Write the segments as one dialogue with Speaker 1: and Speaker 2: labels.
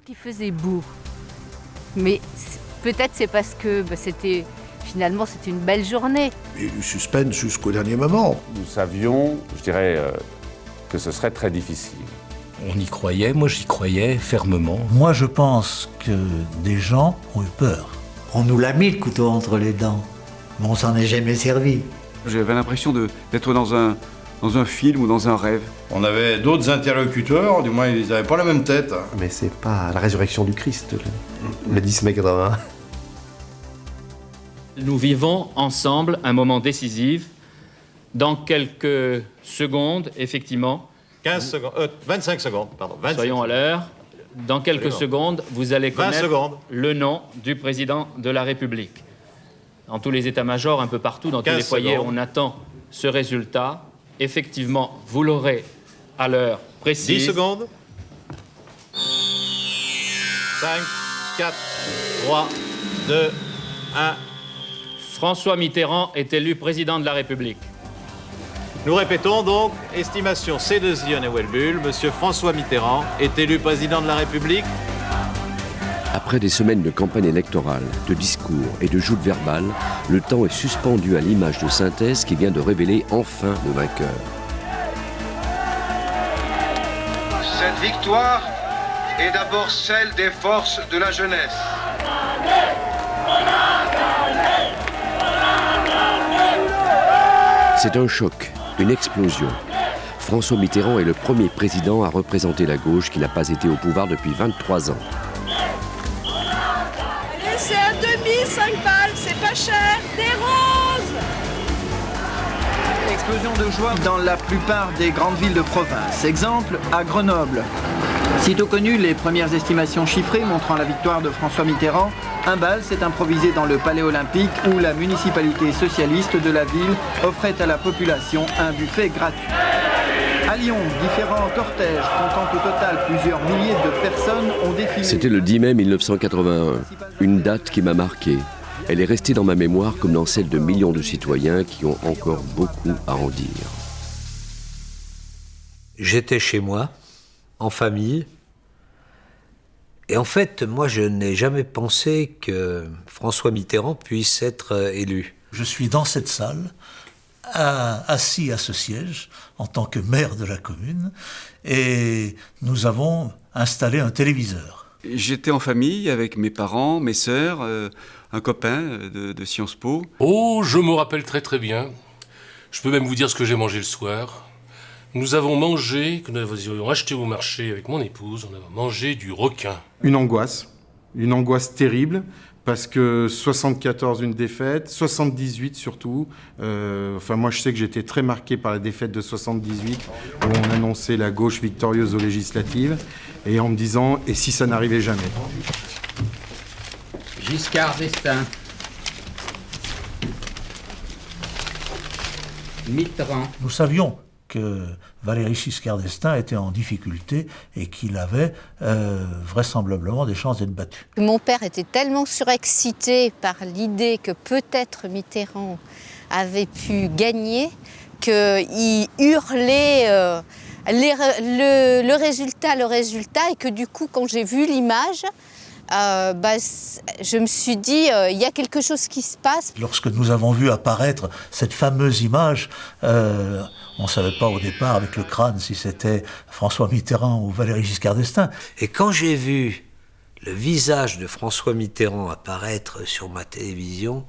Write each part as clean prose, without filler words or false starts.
Speaker 1: qu'il faisait beau. Mais peut-être c'est parce que finalement c'était une belle journée.
Speaker 2: Il y a eu du suspense jusqu'au dernier moment.
Speaker 3: Nous savions, je dirais, que ce serait très difficile.
Speaker 4: On y croyait, moi j'y croyais fermement.
Speaker 5: Moi je pense que des gens ont eu peur.
Speaker 6: On nous l'a mis le couteau entre les dents, mais on s'en est jamais servi.
Speaker 7: J'avais l'impression d'être dans un film ou dans un rêve.
Speaker 8: On avait d'autres interlocuteurs, du moins ils n'avaient pas la même tête.
Speaker 9: Mais c'est pas la résurrection du Christ, le 10 mai 80.
Speaker 10: Nous vivons ensemble un moment décisif. Dans quelques secondes, effectivement...
Speaker 11: 25 secondes, pardon. 25
Speaker 10: soyons à l'heure. Dans quelques secondes, vous allez connaître le nom du président de la République. Dans tous les états-majors, un peu partout, dans tous les foyers, on attend ce résultat. Effectivement, vous l'aurez à l'heure précise.
Speaker 11: 10 secondes. 5, 4, 3, 2, 1.
Speaker 10: François Mitterrand est élu président de la République.
Speaker 11: Nous répétons donc, estimation C2Zion et Welbull, Monsieur François Mitterrand est élu président de la République.
Speaker 12: Après des semaines de campagne électorale, de discours et de joutes verbales, le temps est suspendu à l'image de synthèse qui vient de révéler enfin le vainqueur.
Speaker 13: Cette victoire est d'abord celle des forces de la jeunesse.
Speaker 12: C'est un choc, une explosion. François Mitterrand est le premier président à représenter la gauche qui n'a pas été au pouvoir depuis 23 ans.
Speaker 14: Allez, c'est à demi, 5 balles, c'est pas cher, des roses!
Speaker 15: Explosion de joie dans la plupart des grandes villes de province. Exemple, à Grenoble. Sitôt connu, les premières estimations chiffrées montrant la victoire de François Mitterrand, un bal s'est improvisé dans le Palais Olympique où la municipalité socialiste de la ville offrait à la population un buffet gratuit. À Lyon, différents cortèges comptant au total plusieurs milliers de personnes ont défilé.
Speaker 12: C'était le 10 mai 1981, une date qui m'a marqué. Elle est restée dans ma mémoire comme dans celle de millions de citoyens qui ont encore beaucoup à en dire.
Speaker 16: J'étais chez moi, en famille. Et en fait, moi, je n'ai jamais pensé que François Mitterrand puisse être élu.
Speaker 5: Je suis dans cette salle, assis à ce siège, en tant que maire de la commune, et nous avons installé un téléviseur.
Speaker 7: J'étais en famille avec mes parents, mes sœurs, un copain de Sciences Po.
Speaker 4: Oh, je me rappelle très très bien. Je peux même vous dire ce que j'ai mangé le soir. Nous avons acheté au marché avec mon épouse, on a mangé du requin.
Speaker 8: Une angoisse terrible, parce que 74, une défaite, 78 surtout. Moi, je sais que j'étais très marqué par la défaite de 78, où on annonçait la gauche victorieuse aux législatives, et en me disant, et si ça n'arrivait jamais?
Speaker 17: Giscard d'Estaing. Mitterrand.
Speaker 5: Nous savions que Valéry Giscard d'Estaing était en difficulté et qu'il avait vraisemblablement des chances d'être battu.
Speaker 1: Mon père était tellement surexcité par l'idée que peut-être Mitterrand avait pu gagner qu'il hurlait le résultat, et que du coup, quand j'ai vu l'image, je me suis dit, il y a quelque chose qui se passe.
Speaker 5: Lorsque nous avons vu apparaître cette fameuse image, on ne savait pas au départ avec le crâne si c'était François Mitterrand ou Valéry Giscard d'Estaing.
Speaker 16: Et quand j'ai vu le visage de François Mitterrand apparaître sur ma télévision,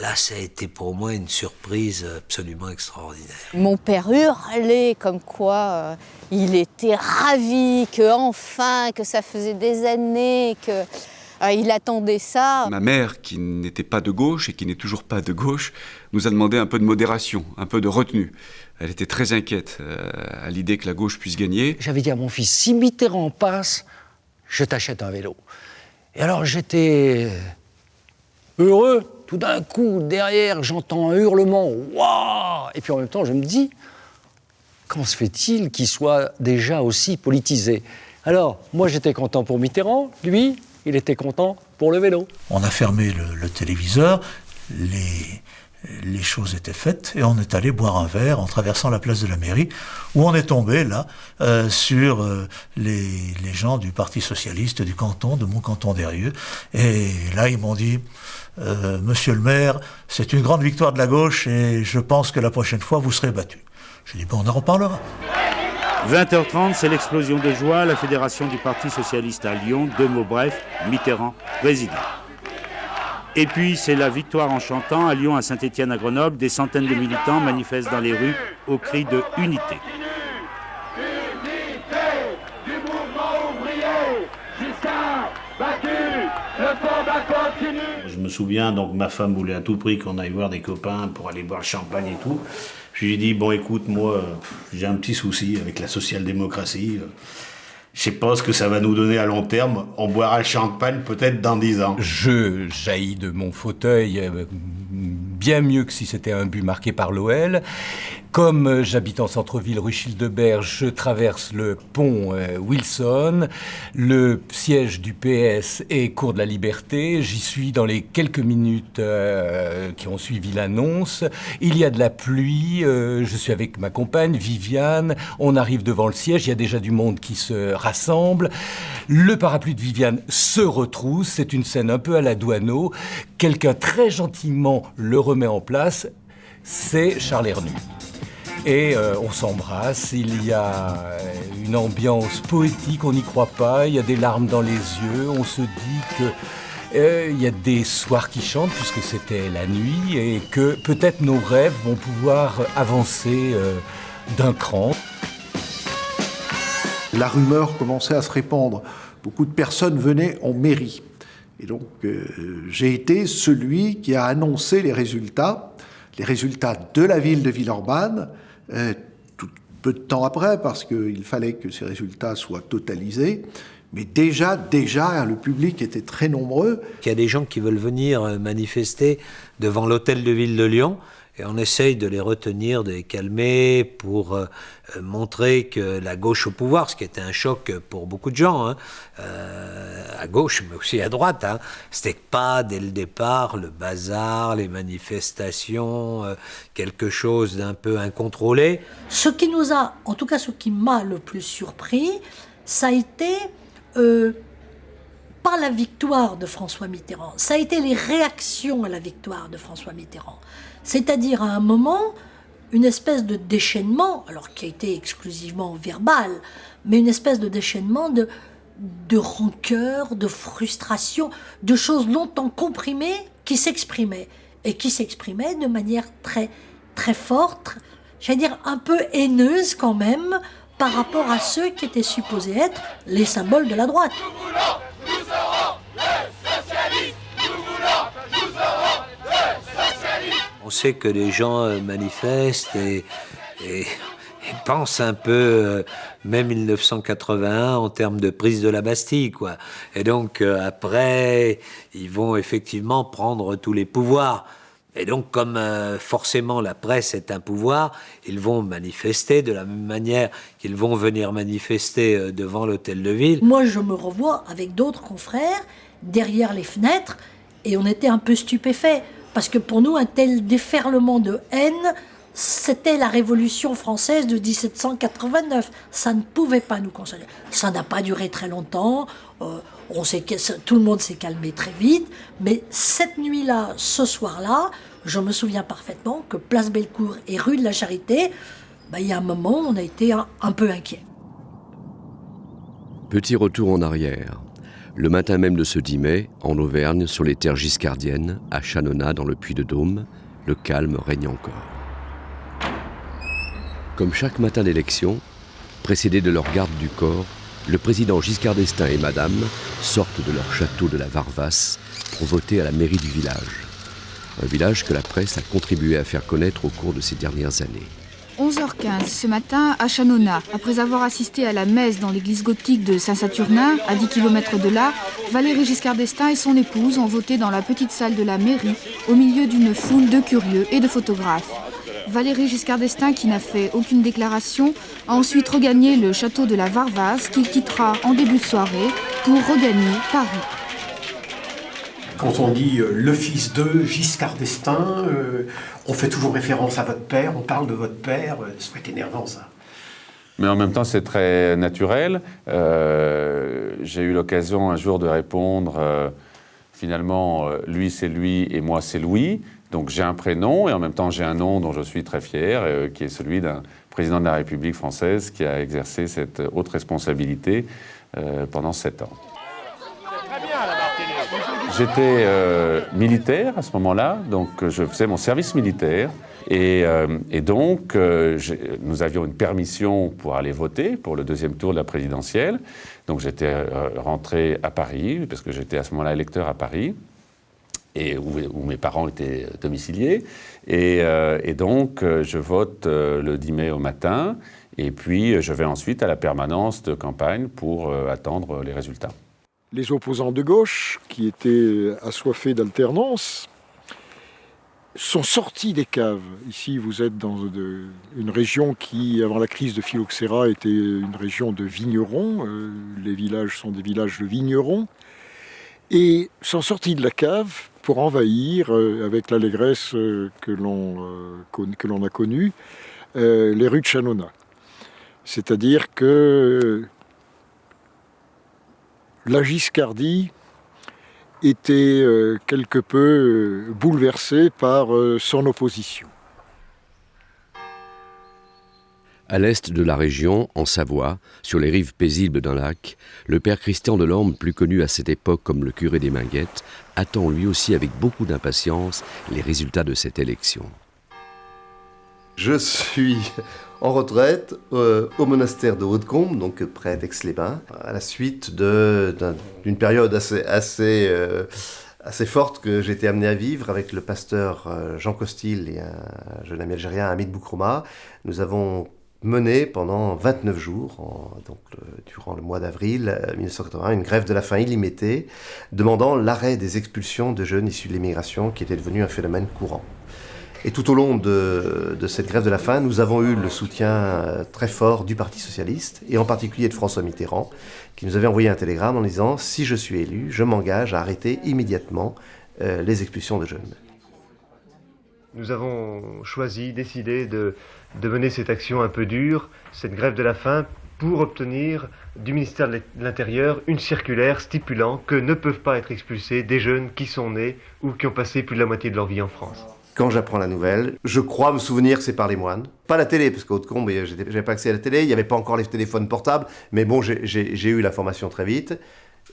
Speaker 16: là, ça a été pour moi une surprise absolument extraordinaire.
Speaker 1: Mon père hurlait comme quoi il était ravi, que ça faisait des années, qu'il attendait ça.
Speaker 7: Ma mère, qui n'était pas de gauche et qui n'est toujours pas de gauche, nous a demandé un peu de modération, un peu de retenue. Elle était très inquiète à l'idée que la gauche puisse gagner.
Speaker 18: J'avais dit à mon fils, si Mitterrand passe, je t'achète un vélo. Et alors j'étais heureux. Tout d'un coup, derrière, j'entends un hurlement. Waouh! Et puis en même temps, je me dis, comment se fait-il qu'il soit déjà aussi politisé? Alors, moi, j'étais content pour Mitterrand. Lui, il était content pour le vélo.
Speaker 5: On a fermé le téléviseur. les choses étaient faites et on est allé boire un verre en traversant la place de la mairie où on est tombé là sur les gens du Parti socialiste du canton, de mon canton d'Eyrieux. Et là ils m'ont dit Monsieur le maire, c'est une grande victoire de la gauche et je pense que la prochaine fois vous serez battu. J'ai dit bon, on en reparlera.
Speaker 19: 20h30, c'est l'explosion de joie à la Fédération du Parti socialiste à Lyon. 2 mots brefs, Mitterrand, président. Et puis, c'est la victoire en chantant. À Lyon, à Saint-Étienne, à Grenoble, des centaines de militants manifestent dans les rues au cri de « Unité ».
Speaker 20: Je me souviens, donc ma femme voulait à tout prix qu'on aille voir des copains pour aller boire le champagne et tout. Puis j'ai dit, bon écoute, moi j'ai un petit souci avec la social-démocratie. Je sais pas ce que ça va nous donner à long terme. On boira le champagne peut-être dans 10 ans.
Speaker 21: Je jaillis de mon fauteuil bien mieux que si c'était un but marqué par l'OL. Comme j'habite en centre-ville rue Childebert, je traverse le pont Wilson, le siège du PS est cours de la Liberté. J'y suis dans les quelques minutes qui ont suivi l'annonce. Il y a de la pluie, je suis avec ma compagne Viviane. On arrive devant le siège, il y a déjà du monde qui se rassemble. Le parapluie de Viviane se retrousse, c'est une scène un peu à la Douaneau. Quelqu'un très gentiment le remet en place, c'est Charles Hernu. Et on s'embrasse, il y a une ambiance poétique, on n'y croit pas, il y a des larmes dans les yeux, on se dit que il y a des soirs qui chantent puisque c'était la nuit et que peut-être nos rêves vont pouvoir avancer d'un cran.
Speaker 2: La rumeur commençait à se répandre. Beaucoup de personnes venaient en mairie. Et donc j'ai été celui qui a annoncé les résultats de la ville de Villeurbanne, peu de temps après, parce qu'il fallait que ces résultats soient totalisés. Mais déjà, le public était très nombreux.
Speaker 16: Il y a des gens qui veulent venir manifester devant l'hôtel de ville de Lyon, et on essaye de les retenir, de les calmer pour montrer que la gauche au pouvoir, ce qui était un choc pour beaucoup de gens, à gauche mais aussi à droite, c'était pas dès le départ le bazar, les manifestations, quelque chose d'un peu incontrôlé.
Speaker 22: Ce qui nous a, en tout cas ce qui m'a le plus surpris, ça a été pas la victoire de François Mitterrand, ça a été les réactions à la victoire de François Mitterrand. C'est-à-dire à un moment, une espèce de déchaînement, alors qui a été exclusivement verbal, mais une espèce de déchaînement de rancœur, de frustration, de choses longtemps comprimées qui s'exprimaient, et qui s'exprimaient de manière très, très forte, j'allais dire un peu haineuse quand même, par rapport à ceux qui étaient supposés être les symboles de la droite.
Speaker 23: Nous serons les socialistes, nous voulons, nous serons les socialistes.
Speaker 16: On sait que les gens manifestent et pensent un peu, même 1981, en termes de prise de la Bastille, quoi. Et donc, après, ils vont effectivement prendre tous les pouvoirs. Et donc, comme forcément la presse est un pouvoir, ils vont manifester de la même manière qu'ils vont venir manifester devant l'hôtel de ville.
Speaker 22: Moi, je me revois avec d'autres confrères derrière les fenêtres et on était un peu stupéfaits. Parce que pour nous, un tel déferlement de haine, c'était la Révolution française de 1789. Ça ne pouvait pas nous concerner. Ça n'a pas duré très longtemps. Tout le monde s'est calmé très vite. Mais cette nuit-là, ce soir-là, je me souviens parfaitement que Place Bellecour et rue de la Charité, il y a un moment, on a été un peu inquiets.
Speaker 12: Petit retour en arrière. Le matin même de ce 10 mai, en Auvergne, sur les terres giscardiennes, à Chanonnat, dans le Puy-de-Dôme, le calme règne encore. Comme chaque matin d'élection, précédés de leur garde du corps, le président Giscard d'Estaing et madame sortent de leur château de la Varvasse pour voter à la mairie du village. Un village que la presse a contribué à faire connaître au cours de ces dernières années.
Speaker 24: 11h15 ce matin à Chanonnat. Après avoir assisté à la messe dans l'église gothique de Saint-Saturnin, à 10 km de là, Valéry Giscard d'Estaing et son épouse ont voté dans la petite salle de la mairie, au milieu d'une foule de curieux et de photographes. Valéry Giscard d'Estaing, qui n'a fait aucune déclaration, a ensuite regagné le château de la Varvasse, qu'il quittera en début de soirée pour regagner Paris.
Speaker 3: Quand on dit le fils de Giscard d'Estaing, on fait toujours référence à votre père, on parle de votre père, ça peut être énervant ça.
Speaker 6: Mais en même temps, c'est très naturel. J'ai eu l'occasion un jour de répondre, finalement, lui c'est lui et moi c'est Louis. Donc j'ai un prénom et en même temps j'ai un nom dont je suis très fier, qui est celui d'un président de la République française qui a exercé cette haute responsabilité pendant 7 ans. J'étais militaire à ce moment-là, donc je faisais mon service militaire. Et donc, nous avions une permission pour aller voter pour le 2e tour de la présidentielle. Donc j'étais rentré à Paris, parce que j'étais à ce moment-là électeur à Paris, et où mes parents étaient domiciliés. Et donc, je vote le 10 mai au matin, et puis je vais ensuite à la permanence de campagne pour attendre les résultats.
Speaker 9: Les opposants de gauche, qui étaient assoiffés d'alternance, sont sortis des caves. Ici, vous êtes dans une région qui, avant la crise de phylloxéra, était une région de vignerons. Les villages sont des villages de vignerons. Et sont sortis de la cave pour envahir, avec l'allégresse que l'on a connue, les rues de Chanona. C'est-à-dire que la Giscardie était quelque peu bouleversée par son opposition.
Speaker 12: À l'est de la région, en Savoie, sur les rives paisibles d'un lac, le père Christian Delorme, plus connu à cette époque comme le curé des Minguettes, attend lui aussi avec beaucoup d'impatience les résultats de cette élection.
Speaker 10: Je suis en retraite au monastère de Hautecombe, donc près d'Aix-les-Bains, à la suite d'une période assez forte que j'ai été amené à vivre avec le pasteur Jean Costil et un jeune ami algérien, Hamid Boukhrouma. Nous avons mené pendant 29 jours, durant le mois d'avril 1981, une grève de la faim illimitée, demandant l'arrêt des expulsions de jeunes issus de l'immigration qui était devenu un phénomène courant. Et tout au long de cette grève de la faim, nous avons eu le soutien très fort du Parti socialiste, et en particulier de François Mitterrand, qui nous avait envoyé un télégramme en disant « Si je suis élu, je m'engage à arrêter immédiatement les expulsions de jeunes ».
Speaker 25: Nous avons décidé de mener cette action un peu dure, cette grève de la faim, pour obtenir du ministère de l'Intérieur une circulaire stipulant que ne peuvent pas être expulsés des jeunes qui sont nés ou qui ont passé plus de la moitié de leur vie en France.
Speaker 10: Quand j'apprends la nouvelle, je crois me souvenir que c'est par les moines. Pas la télé, parce qu'à Hautecombe, j'avais pas accès à la télé, il n'y avait pas encore les téléphones portables, mais bon, j'ai eu l'information très vite,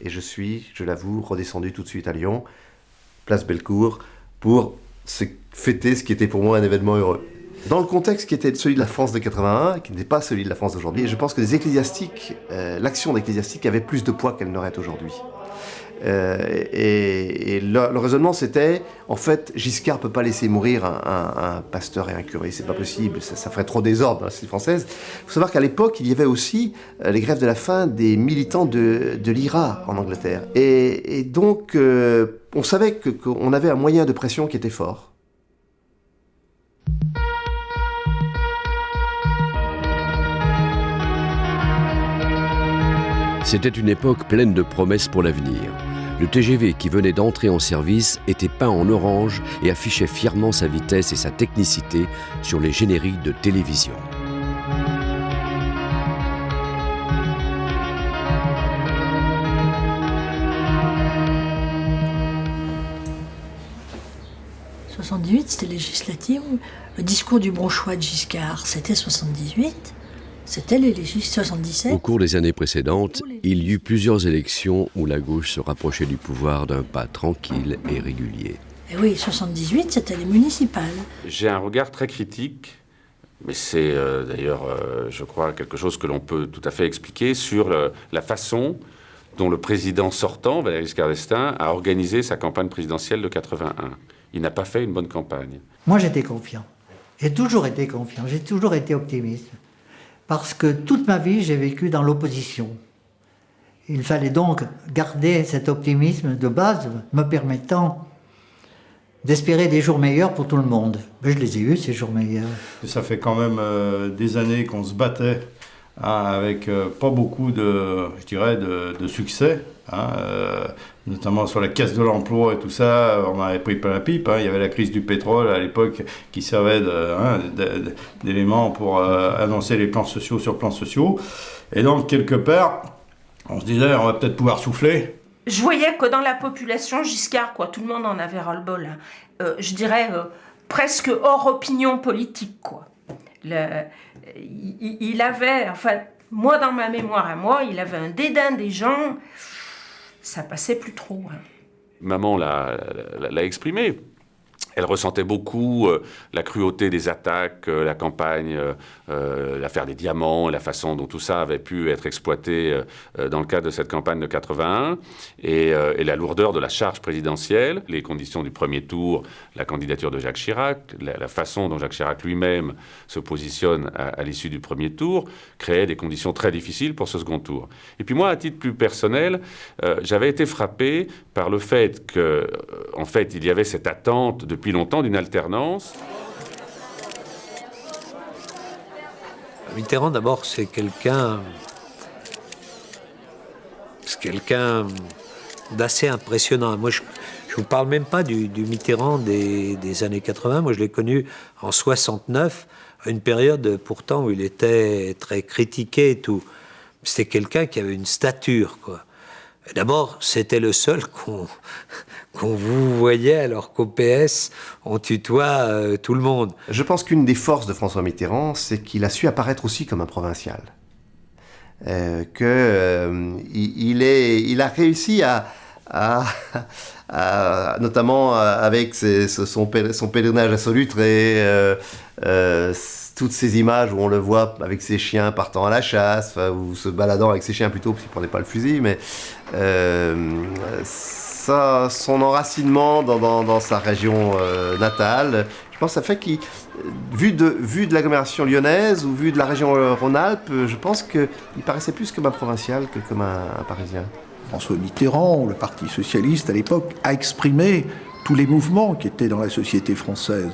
Speaker 10: et je suis, je l'avoue, redescendu tout de suite à Lyon, place Bellecour, pour fêter ce qui était pour moi un événement heureux. Dans le contexte qui était celui de la France de 81, qui n'était pas celui de la France d'aujourd'hui, je pense que les ecclésiastiques, l'action des ecclésiastiques avait plus de poids qu'elle n'aurait aujourd'hui. Et le raisonnement c'était, en fait, Giscard ne peut pas laisser mourir un pasteur et un curé, c'est pas possible, ça ferait trop désordre dans la société française. Il faut savoir qu'à l'époque, il y avait aussi les grèves de la faim des militants de l'IRA en Angleterre. Et donc, on savait qu'on avait un moyen de pression qui était fort.
Speaker 12: C'était une époque pleine de promesses pour l'avenir. Le TGV qui venait d'entrer en service était peint en orange et affichait fièrement sa vitesse et sa technicité sur les génériques de télévision.
Speaker 22: « 78, c'était législative. Le discours du bon choix de Giscard, c'était 78. C'était les législatives 77.
Speaker 12: Au cours des années précédentes, il y eut plusieurs élections où la gauche se rapprochait du pouvoir d'un pas tranquille et régulier.
Speaker 22: Et oui, 78, c'était les municipales.
Speaker 6: J'ai un regard très critique, mais c'est d'ailleurs, je crois, quelque chose que l'on peut tout à fait expliquer sur la façon dont le président sortant, Valéry Giscard d'Estaing, a organisé sa campagne présidentielle de 81. Il n'a pas fait une bonne campagne.
Speaker 26: Moi, j'étais confiant. J'ai toujours été confiant. J'ai toujours été optimiste. Parce que toute ma vie, j'ai vécu dans l'opposition. Il fallait donc garder cet optimisme de base, me permettant d'espérer des jours meilleurs pour tout le monde. Mais je les ai eus, ces jours meilleurs.
Speaker 8: Ça fait quand même des années qu'on se battait
Speaker 4: avec pas beaucoup de succès. Notamment sur la caisse de l'emploi et tout ça, on avait pris plein la pipe. Il y avait la crise du pétrole à l'époque qui servait d'élément pour annoncer les plans sociaux sur plans sociaux. Et donc, quelque part, on se disait, on va peut-être pouvoir souffler.
Speaker 11: Je voyais que dans la population, Giscard, tout le monde en avait ras-le-bol. Je dirais presque hors opinion politique, il avait, moi dans ma mémoire à moi, il avait un dédain des gens. Ça passait plus trop.
Speaker 6: Maman l'a exprimé. Elle ressentait beaucoup la cruauté des attaques, la campagne, l'affaire des diamants, la façon dont tout ça avait pu être exploité dans le cadre de cette campagne de 81, et la lourdeur de la charge présidentielle, les conditions du premier tour, la candidature de Jacques Chirac, la façon dont Jacques Chirac lui-même se positionne à l'issue du premier tour, créait des conditions très difficiles pour ce second tour. Et puis moi, à titre plus personnel, j'avais été frappé par le fait que, en fait, il y avait cette attente depuis longtemps d'une alternance.
Speaker 16: Mitterrand, d'abord, c'est quelqu'un d'assez impressionnant. Moi, je ne vous parle même pas du Mitterrand des années 80. Moi, je l'ai connu en 69, à une période pourtant où il était très critiqué et tout. C'était quelqu'un qui avait une stature, D'abord, c'était le seul qu'on vous voyait, alors qu'au PS, on tutoie tout le monde.
Speaker 10: Je pense qu'une des forces de François Mitterrand, c'est qu'il a su apparaître aussi comme un provincial. Il a réussi notamment avec son pèlerinage à Solutré, toutes ces images où on le voit avec ses chiens partant à la chasse, ou se baladant avec ses chiens plutôt, parce qu'il ne prenait pas le fusil, mais son enracinement dans sa région natale, je pense que ça fait qu'il, vu de l'agglomération lyonnaise ou vu de la région Rhône-Alpes, je pense qu'il paraissait plus comme un provincial que comme un Parisien.
Speaker 2: François Mitterrand, le Parti socialiste à l'époque, a exprimé tous les mouvements qui étaient dans la société française.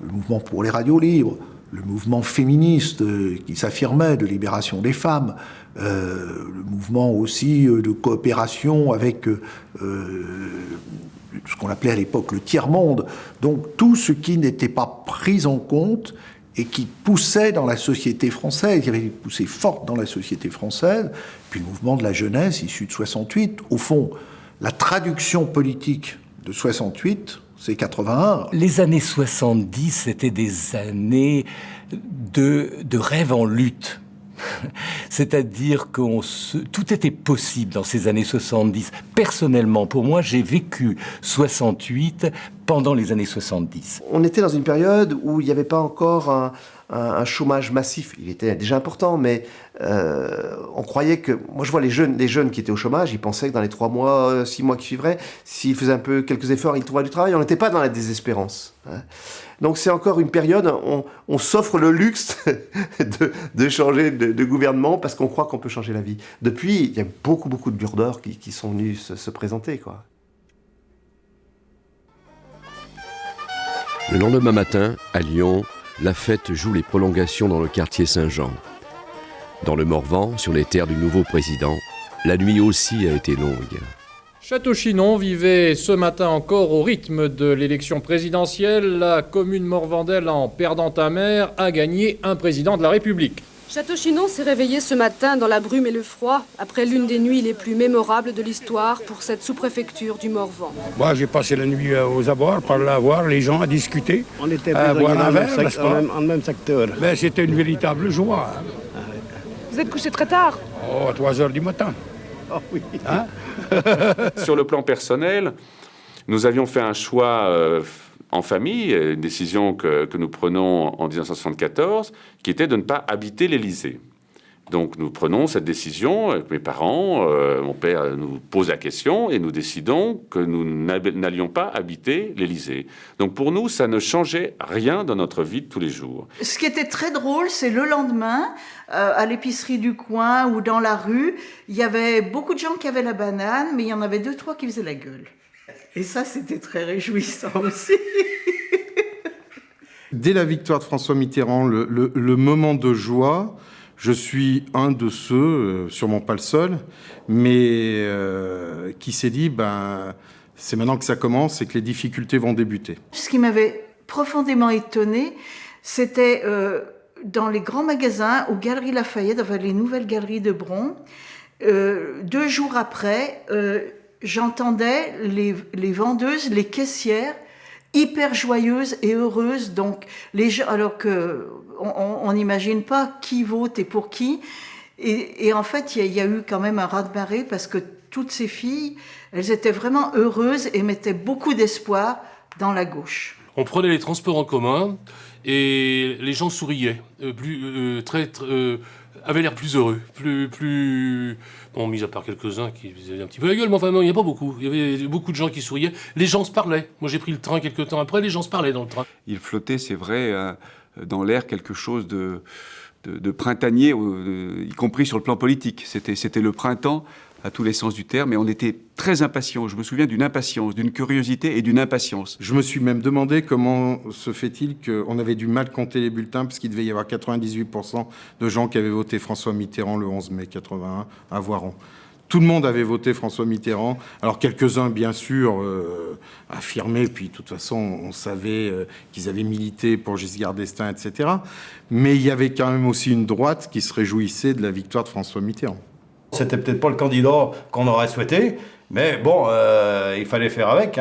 Speaker 2: Le mouvement pour les radios libres, le mouvement féministe qui s'affirmait de libération des femmes, le mouvement aussi de coopération avec ce qu'on appelait à l'époque le tiers-monde. Donc tout ce qui n'était pas pris en compte et qui poussait dans la société française, il y avait une poussée forte dans la société française, puis le mouvement de la jeunesse issu de 68. Au fond, la traduction politique de 68, c'est 81.
Speaker 21: Les années 70, c'était des années de rêve en lutte. C'est-à-dire que tout était possible dans ces années 70. Personnellement, pour moi, j'ai vécu 68 pendant les années 70.
Speaker 10: On était dans une période où il n'y avait pas encore un chômage massif. Il était déjà important, mais on croyait que... Moi, je vois les jeunes qui étaient au chômage, ils pensaient que dans les 3 mois, 6 mois qui suivraient, s'ils faisaient quelques efforts, ils trouveraient du travail. On n'était pas dans la désespérance. Donc c'est encore une période, on s'offre le luxe de changer de gouvernement parce qu'on croit qu'on peut changer la vie. Depuis, il y a beaucoup de burdeurs qui sont venus se présenter,
Speaker 12: Le lendemain matin, à Lyon, la fête joue les prolongations dans le quartier Saint-Jean. Dans le Morvan, sur les terres du nouveau président, la nuit aussi a été longue.
Speaker 13: Château-Chinon vivait ce matin encore au rythme de l'élection présidentielle. La commune morvandaise, en perdant un maire, a gagné un président de la République.
Speaker 14: Château-Chinon s'est réveillé ce matin dans la brume et le froid, après l'une des nuits les plus mémorables de l'histoire pour cette sous-préfecture du Morvan.
Speaker 15: Moi, j'ai passé la nuit aux abords, par là, à voir les gens, à discuter, on était à boire un verre, n'est-ce pas? En même secteur. Ben, c'était une véritable joie.
Speaker 14: Vous êtes couché très tard?
Speaker 15: Oh, à 3 heures du matin.
Speaker 14: Oh oui.
Speaker 6: Sur le plan personnel, nous avions fait un choix en famille, une décision que nous prenons en 1974, qui était de ne pas habiter l'Élysée. Donc nous prenons cette décision avec mes parents, mon père nous pose la question et nous décidons que nous n'allions pas habiter l'Élysée. Donc pour nous, ça ne changeait rien dans notre vie de tous les jours.
Speaker 17: Ce qui était très drôle, c'est le lendemain, à l'épicerie du coin ou dans la rue, il y avait beaucoup de gens qui avaient la banane, mais il y en avait 2-3 qui faisaient la gueule. Et ça, c'était très réjouissant aussi.
Speaker 8: Dès la victoire de François Mitterrand, le moment de joie, Je suis un de ceux, sûrement pas le seul, mais qui s'est dit, c'est maintenant que ça commence et que les difficultés vont débuter.
Speaker 17: Ce qui m'avait profondément étonnée, c'était dans les grands magasins, aux Galeries Lafayette, enfin les nouvelles galeries de Bron, 2 jours après, j'entendais les vendeuses, les caissières, hyper joyeuses et heureuses. Donc, les gens, alors qu'on n'imagine pas qui vote et pour qui. Et en fait, il y a eu quand même un raz-de-marée parce que toutes ces filles, elles étaient vraiment heureuses et mettaient beaucoup d'espoir dans la gauche.
Speaker 1: On prenait les transports en commun et les gens souriaient, avaient l'air plus heureux, bon, mis à part quelques-uns qui faisaient un petit peu la gueule, mais enfin non, il n'y a pas beaucoup. Il y avait beaucoup de gens qui souriaient. Les gens se parlaient. Moi, j'ai pris le train quelques temps après, les gens se parlaient dans le train.
Speaker 5: Il flottait, c'est vrai, dans l'air quelque chose de printanier, y compris sur le plan politique. C'était le printemps à tous les sens du terme, et on était très impatients. Je me souviens d'une impatience, d'une curiosité et d'une impatience.
Speaker 8: Je me suis même demandé comment se fait-il qu'on avait du mal à compter les bulletins, parce qu'il devait y avoir 98% de gens qui avaient voté François Mitterrand le 11 mai 81 à Voiron. Tout le monde avait voté François Mitterrand. Alors quelques-uns, bien sûr, affirmaient, puis de toute façon, on savait qu'ils avaient milité pour Giscard d'Estaing, etc. Mais il y avait quand même aussi une droite qui se réjouissait de la victoire de François Mitterrand.
Speaker 4: C'était peut-être pas le candidat qu'on aurait souhaité, mais bon, il fallait faire avec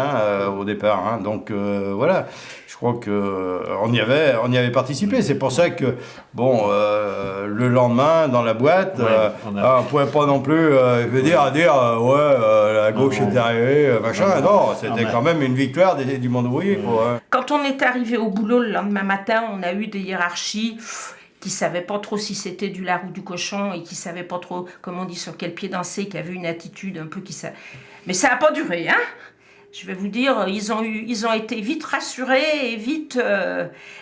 Speaker 4: au départ. Donc voilà, je crois qu'on y avait participé. C'est pour ça que, bon, le lendemain, dans la boîte, on pouvait pas non plus la gauche est arrivée, machin. Non, c'était quand même une victoire du monde ouvrier.
Speaker 11: Quand on est arrivé au boulot le lendemain matin, on a eu des hiérarchies qui savaient pas trop si c'était du lard ou du cochon et qui savaient pas trop, comme on dit, sur quel pied danser, qui avaient une attitude un peu qui ça. Mais ça a pas duré, hein. Je vais vous dire, ils ont été vite rassurés et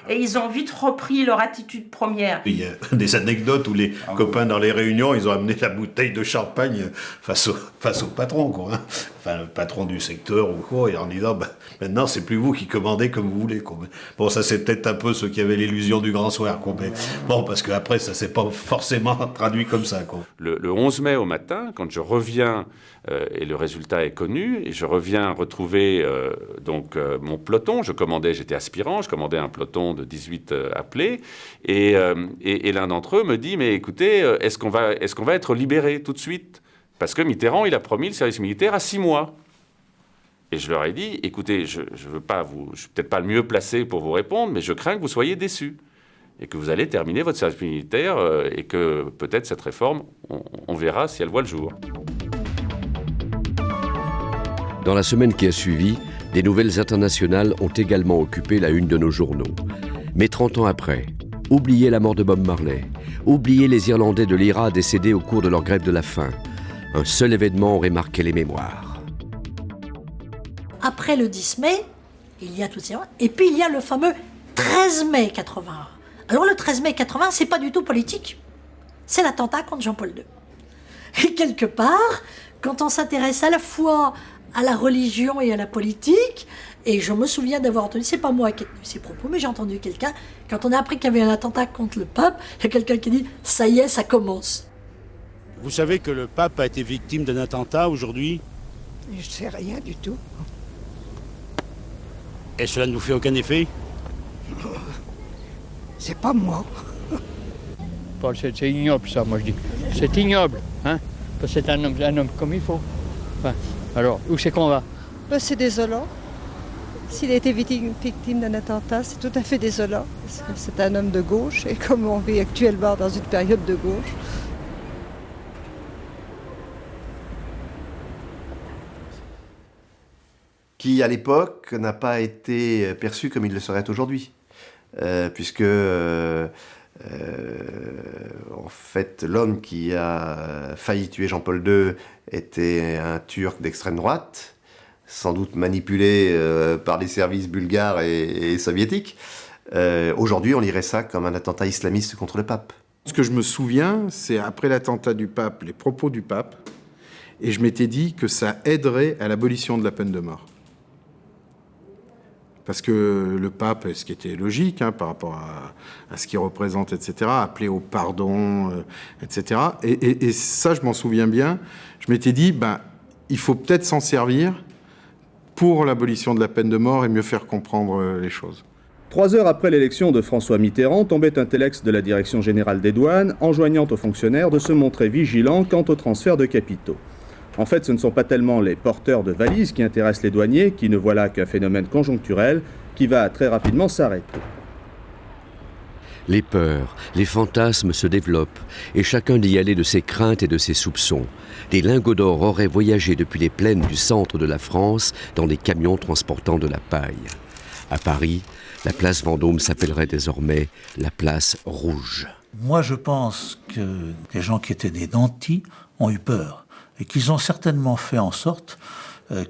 Speaker 11: ils ont vite repris leur attitude première.
Speaker 7: Il y a des anecdotes où les copains dans les réunions, ils ont amené la bouteille de champagne face au patron, quoi. Enfin, le patron du secteur ou quoi, et en disant, maintenant, c'est plus vous qui commandez comme vous voulez, quoi. Bon, ça, c'est peut-être un peu ceux qui avaient l'illusion du grand soir, quoi. Mais bon, parce qu'après, ça s'est pas forcément traduit comme ça, quoi.
Speaker 6: Le 11 mai au matin, quand je reviens, et le résultat est connu, et je reviens retrouver mon peloton. J'étais aspirant, je commandais un peloton de 18 appelés, et l'un d'entre eux me dit, mais écoutez, est-ce qu'on va être libéré tout de suite ? Parce que Mitterrand, il a promis le service militaire à 6 mois. Et je leur ai dit, écoutez, je suis peut-être pas le mieux placé pour vous répondre, mais je crains que vous soyez déçus. Et que vous allez terminer votre service militaire, et que peut-être cette réforme, on verra si elle voit le jour.
Speaker 12: Dans la semaine qui a suivi, des nouvelles internationales ont également occupé la une de nos journaux. Mais 30 ans après, oubliez la mort de Bob Marley, oubliez les Irlandais de l'IRA décédés au cours de leur grève de la faim. Un seul événement aurait marqué les mémoires.
Speaker 22: Après le 10 mai, il y a tout ça, et puis il y a le fameux 13 mai 81. Alors le 13 mai 81, c'est pas du tout politique. C'est l'attentat contre Jean-Paul II. Et quelque part, quand on s'intéresse à la fois à la religion et à la politique, et je me souviens d'avoir entendu, c'est pas moi qui ai tenu ces propos, mais j'ai entendu quelqu'un, quand on a appris qu'il y avait un attentat contre le pape, il y a quelqu'un qui dit « ça y est, ça commence ».
Speaker 18: Vous savez que le pape a été victime d'un attentat aujourd'hui ?
Speaker 19: Je sais rien du tout.
Speaker 18: Et cela ne vous fait aucun effet ?
Speaker 19: C'est pas moi.
Speaker 20: Paul, c'est ignoble ça, moi je dis. C'est ignoble, hein ? Parce que c'est un homme comme il faut. Enfin, alors, où c'est qu'on va ?
Speaker 19: C'est désolant. S'il a été victime d'un attentat, c'est tout à fait désolant. Parce que c'est un homme de gauche, et comme on vit actuellement dans une période de gauche.
Speaker 10: Qui, à l'époque, n'a pas été perçu comme il le serait aujourd'hui. Puisque, en fait, l'homme qui a failli tuer Jean-Paul II était un Turc d'extrême droite, sans doute manipulé par les services bulgares et soviétiques. Aujourd'hui, on lirait ça comme un attentat islamiste contre le pape.
Speaker 8: Ce que je me souviens, c'est après l'attentat du pape, les propos du pape, et je m'étais dit que ça aiderait à l'abolition de la peine de mort. parce que le pape, ce qui était logique par rapport à ce qu'il représente, etc., appelait au pardon, etc. Et ça, je m'en souviens bien. Je m'étais dit, il faut peut-être s'en servir pour l'abolition de la peine de mort et mieux faire comprendre les choses.
Speaker 3: 3 heures après l'élection de François Mitterrand, tombait un télex de la Direction générale des douanes enjoignant aux fonctionnaires de se montrer vigilants quant au transfert de capitaux. En fait, ce ne sont pas tellement les porteurs de valises qui intéressent les douaniers, qui ne voient là qu'un phénomène conjoncturel qui va très rapidement s'arrêter.
Speaker 12: Les peurs, les fantasmes se développent et chacun d'y aller de ses craintes et de ses soupçons. Des lingots d'or auraient voyagé depuis les plaines du centre de la France dans des camions transportant de la paille. À Paris, la place Vendôme s'appellerait désormais la place Rouge.
Speaker 9: Moi, je pense que les gens qui étaient des nantis ont eu peur et qu'ils ont certainement fait en sorte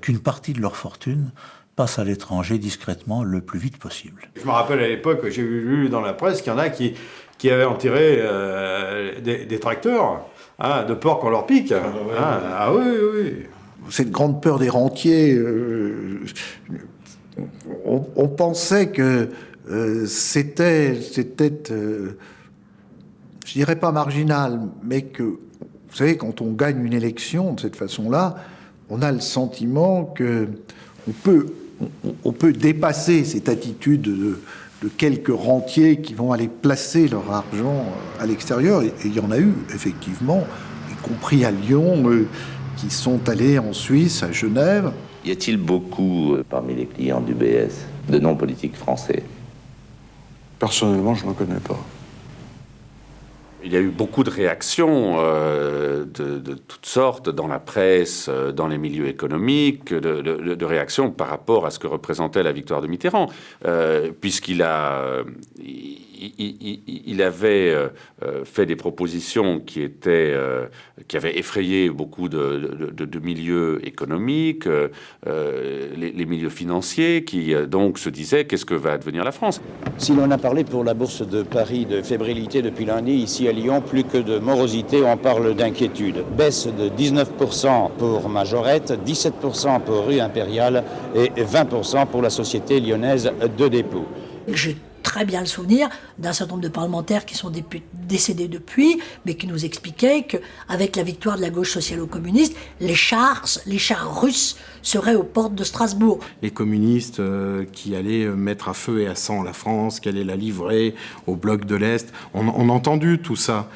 Speaker 9: qu'une partie de leur fortune passe à l'étranger discrètement le plus vite possible.
Speaker 4: Je me rappelle à l'époque, j'ai lu dans la presse qu'il y en a qui avaient enterré des tracteurs de peur qu'on leur pique. Oui.
Speaker 2: Cette grande peur des rentiers, on pensait que c'était je dirais pas marginal, mais que, vous savez, quand on gagne une élection de cette façon-là, on a le sentiment que on peut dépasser cette attitude de quelques rentiers qui vont aller placer leur argent à l'extérieur. Et il y en a eu, effectivement, y compris à Lyon, qui sont allés en Suisse, à Genève.
Speaker 23: Y a-t-il beaucoup, parmi les clients du BS, de non-politiques français?
Speaker 24: Personnellement, je ne connais pas.
Speaker 6: Il y a eu beaucoup de réactions de toutes sortes dans la presse, dans les milieux économiques, de réactions par rapport à ce que représentait la victoire de Mitterrand, puisqu'il il avait fait des propositions qui avaient effrayé beaucoup de milieux économiques, les milieux financiers, qui donc se disaient qu'est-ce que va devenir la France.
Speaker 25: Si l'on a parlé pour la bourse de Paris de fébrilité depuis lundi, ici à Lyon, plus que de morosité, on parle d'inquiétude. Baisse de 19% pour Majorette, 17% pour Rue Impériale et 20% pour la société lyonnaise de dépôt.
Speaker 22: J'ai très bien le souvenir d'un certain nombre de parlementaires qui sont décédés depuis, mais qui nous expliquaient qu'avec la victoire de la gauche socialo-communiste, les chars russes seraient aux portes de Strasbourg.
Speaker 8: Les communistes qui allaient mettre à feu et à sang la France, qui allaient la livrer au bloc de l'Est, on a entendu tout ça.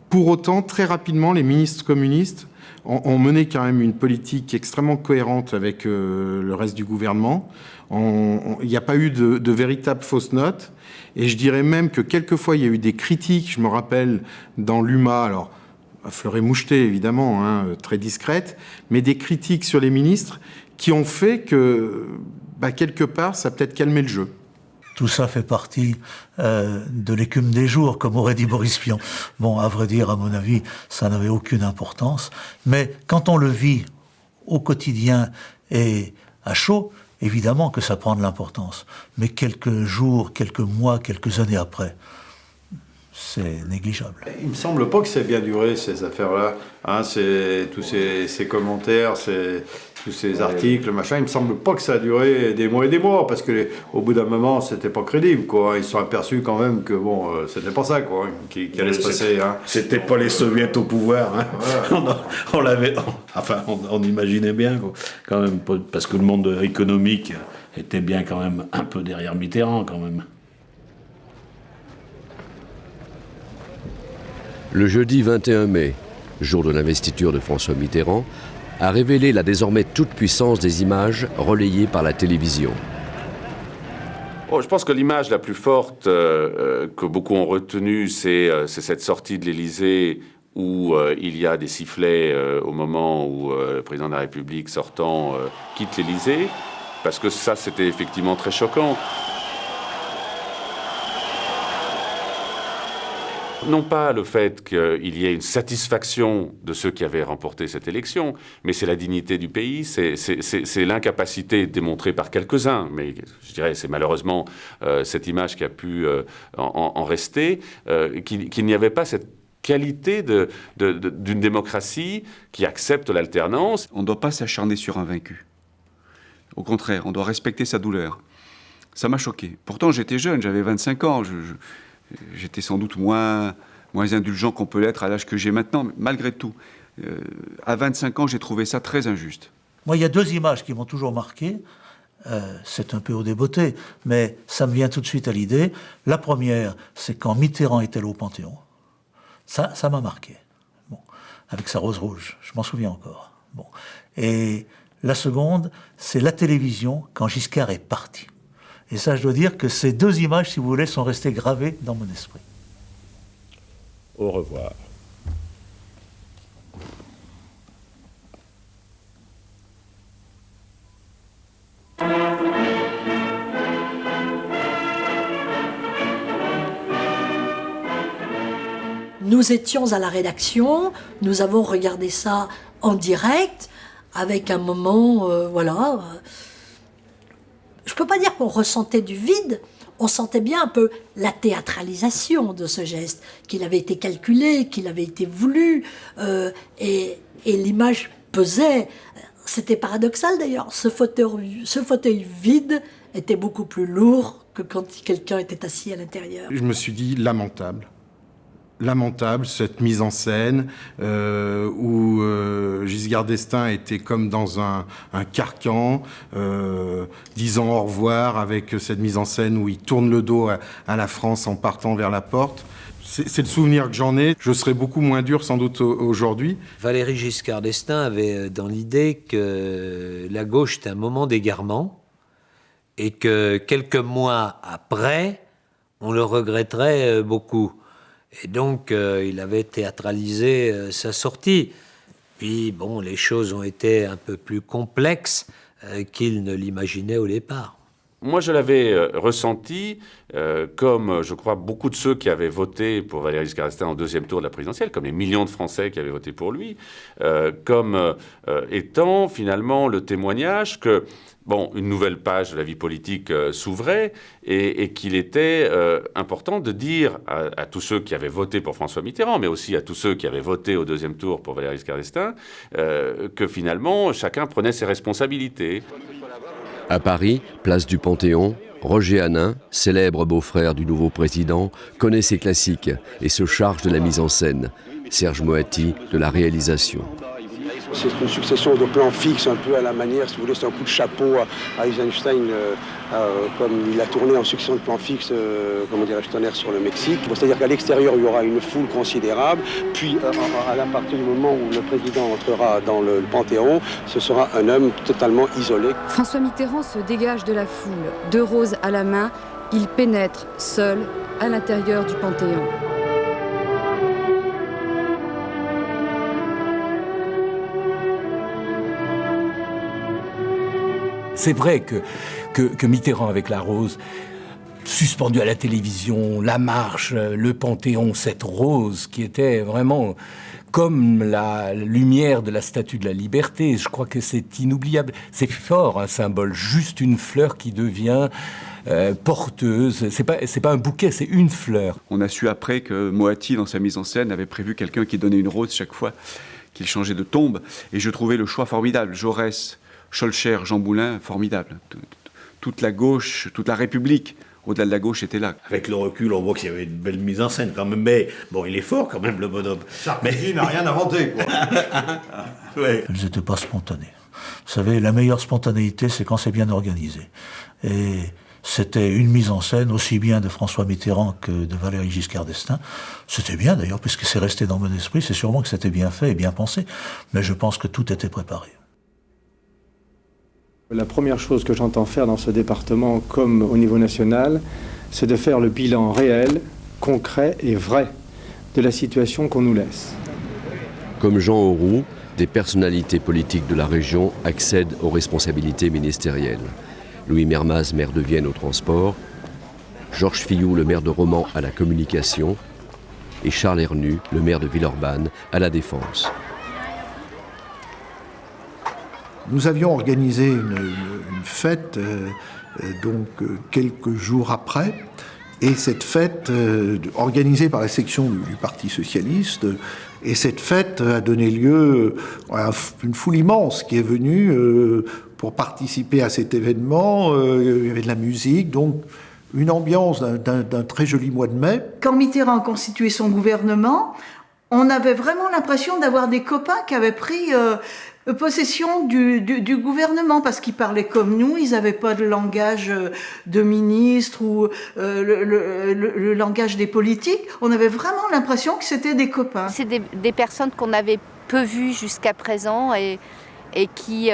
Speaker 8: Pour autant, très rapidement, les ministres communistes ont mené quand même une politique extrêmement cohérente avec le reste du gouvernement. Il n'y a pas eu de véritables fausses notes. Et je dirais même que quelquefois, il y a eu des critiques, je me rappelle, dans l'UMA, alors à fleur et moucheté, évidemment, très discrètes, mais des critiques sur les ministres qui ont fait que, quelque part, ça a peut-être calmé le jeu.
Speaker 9: Tout ça fait partie de l'écume des jours, comme aurait dit Boris Vian. Bon, à vrai dire, à mon avis, ça n'avait aucune importance. Mais quand on le vit au quotidien et à chaud, évidemment que ça prend de l'importance. Mais quelques jours, quelques mois, quelques années après, c'est négligeable.
Speaker 4: Il me semble pas que ça ait bien duré, ces affaires-là. Tous ces commentaires, tous ces articles, machin. Il me semble pas que ça a duré des mois et des mois, parce que au bout d'un moment, c'était pas crédible, quoi. Ils se sont aperçus quand même que c'était pas ça, quoi, qui allait se passer.
Speaker 7: C'était pas les soviets au pouvoir. Ouais. On imaginait bien, quoi, quand même, parce que le monde économique était bien quand même un peu derrière Mitterrand, quand même.
Speaker 12: Le jeudi 21 mai, jour de l'investiture de François Mitterrand, a révélé la désormais toute-puissance des images relayées par la télévision.
Speaker 6: Je pense que l'image la plus forte que beaucoup ont retenue, c'est cette sortie de l'Élysée où il y a des sifflets au moment où le président de la République sortant quitte l'Élysée, parce que ça, c'était effectivement très choquant. Non pas le fait qu'il y ait une satisfaction de ceux qui avaient remporté cette élection, mais c'est la dignité du pays, c'est l'incapacité démontrée par quelques-uns, mais je dirais c'est malheureusement cette image qui a pu en rester, qu'il n'y avait pas cette qualité d'une démocratie qui accepte l'alternance.
Speaker 5: On ne doit pas s'acharner sur un vaincu. Au contraire, on doit respecter sa douleur. Ça m'a choqué. Pourtant, j'étais jeune, j'avais 25 ans. J'étais sans doute moins indulgent qu'on peut l'être à l'âge que j'ai maintenant. Mais malgré tout, à 25 ans, j'ai trouvé ça très injuste.
Speaker 9: Moi, il y a 2 images qui m'ont toujours marqué. C'est un peu au débeauté, mais ça me vient tout de suite à l'idée. La première, c'est quand Mitterrand était allé au Panthéon. Ça m'a marqué. Bon, avec sa rose rouge, je m'en souviens encore. Bon. Et la seconde, c'est la télévision quand Giscard est parti. Et ça, je dois dire que ces 2 images, si vous voulez, sont restées gravées dans mon esprit.
Speaker 6: Au revoir.
Speaker 22: Nous étions à la rédaction, nous avons regardé ça en direct, avec un moment, je peux pas dire qu'on ressentait du vide, on sentait bien un peu la théâtralisation de ce geste, qu'il avait été calculé, qu'il avait été voulu, et l'image pesait. C'était paradoxal d'ailleurs, ce fauteuil vide était beaucoup plus lourd que quand quelqu'un était assis à l'intérieur.
Speaker 8: Je me suis dit lamentable. Lamentable, cette mise en scène où Giscard d'Estaing était comme dans un carcan, disant au revoir avec cette mise en scène où il tourne le dos à la France en partant vers la porte. C'est le souvenir que j'en ai. Je serais beaucoup moins dur sans doute aujourd'hui.
Speaker 13: Valéry Giscard d'Estaing avait dans l'idée que la gauche était un moment d'égarement et que quelques mois après, on le regretterait beaucoup. Et donc, il avait théâtralisé sa sortie. Puis, bon, les choses ont été un peu plus complexes qu'il ne l'imaginait au départ.
Speaker 6: Moi, je l'avais ressenti comme, je crois, beaucoup de ceux qui avaient voté pour Valéry Giscard d'Estaing en 2e tour de la présidentielle, comme les millions de Français qui avaient voté pour lui, comme étant finalement le témoignage que, bon, une nouvelle page de la vie politique s'ouvrait et qu'il était important de dire à tous ceux qui avaient voté pour François Mitterrand, mais aussi à tous ceux qui avaient voté au 2e tour pour Valéry Giscard d'Estaing, que finalement, chacun prenait ses responsabilités.
Speaker 12: À Paris, place du Panthéon, Roger Hanin, célèbre beau-frère du nouveau président, connaît ses classiques et se charge de la mise en scène. Serge Moati de la réalisation.
Speaker 14: C'est une succession de plans fixes, un peu à la manière, si vous voulez, c'est un coup de chapeau à Eisenstein, comme il a tourné en succession de plans fixes, comment dirais-je, Tonnerre sur le Mexique. C'est-à-dire qu'à l'extérieur, il y aura une foule considérable, puis à partir du moment où le président entrera dans le Panthéon, ce sera un homme totalement isolé.
Speaker 15: François Mitterrand se dégage de la foule, 2 roses à la main, il pénètre seul à l'intérieur du Panthéon.
Speaker 16: C'est vrai que Mitterrand avec la rose, suspendu à la télévision, la marche, le Panthéon, cette rose qui était vraiment comme la lumière de la Statue de la Liberté. Je crois que c'est inoubliable. C'est fort, un symbole, juste une fleur qui devient porteuse. C'est pas un bouquet, c'est une fleur.
Speaker 5: On a su après que Moati, dans sa mise en scène, avait prévu quelqu'un qui donnait une rose chaque fois qu'il changeait de tombe. Et je trouvais le choix formidable. Jaurès, Schœlcher, Jean Moulin, formidable. Toute la gauche, toute la République, au-delà de la gauche, était là.
Speaker 7: Avec le recul, on voit qu'il y avait une belle mise en scène quand même. Mais bon, il est fort quand même, le bonhomme.
Speaker 10: Sarkozy n'a rien inventé, quoi.
Speaker 7: Ouais.
Speaker 9: Elles n'étaient pas spontanées. Vous savez, la meilleure spontanéité, c'est quand c'est bien organisé. Et c'était une mise en scène aussi bien de François Mitterrand que de Valéry Giscard d'Estaing. C'était bien d'ailleurs, puisque c'est resté dans mon esprit. C'est sûrement que c'était bien fait et bien pensé. Mais je pense que tout était préparé.
Speaker 21: La première chose que j'entends faire dans ce département, comme au niveau national, c'est de faire le bilan réel, concret et vrai de la situation qu'on nous laisse.
Speaker 12: Comme Jean Auroux, des personnalités politiques de la région accèdent aux responsabilités ministérielles. Louis Mermaz, maire de Vienne au transport, Georges Fillou, le maire de Romans à la communication, et Charles Hernu, le maire de Villeurbanne, à la défense.
Speaker 2: Nous avions organisé une fête quelques jours après, et cette fête organisée par la section du Parti socialiste, et cette fête a donné lieu à une foule immense qui est venue pour participer à cet événement. Il y avait de la musique, donc une ambiance d'un très joli mois de mai.
Speaker 1: Quand Mitterrand constituait son gouvernement, on avait vraiment l'impression d'avoir des copains qui avaient pris possession du gouvernement, parce qu'ils parlaient comme nous, ils n'avaient pas de langage de ministre ou le langage des politiques. On avait vraiment l'impression que c'était des copains.
Speaker 11: C'est des personnes qu'on avait peu vues jusqu'à présent et qui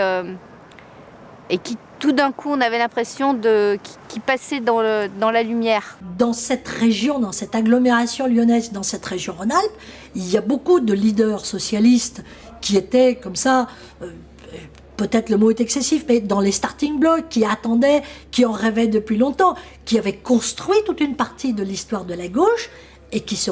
Speaker 11: tout d'un coup, on avait l'impression qui passaient dans la lumière.
Speaker 22: Dans cette région, dans cette agglomération lyonnaise, dans cette région Rhône-Alpes, il y a beaucoup de leaders socialistes qui étaient comme ça, peut-être le mot est excessif, mais dans les starting blocks, qui attendaient, qui en rêvaient depuis longtemps, qui avaient construit toute une partie de l'histoire de la gauche et qui se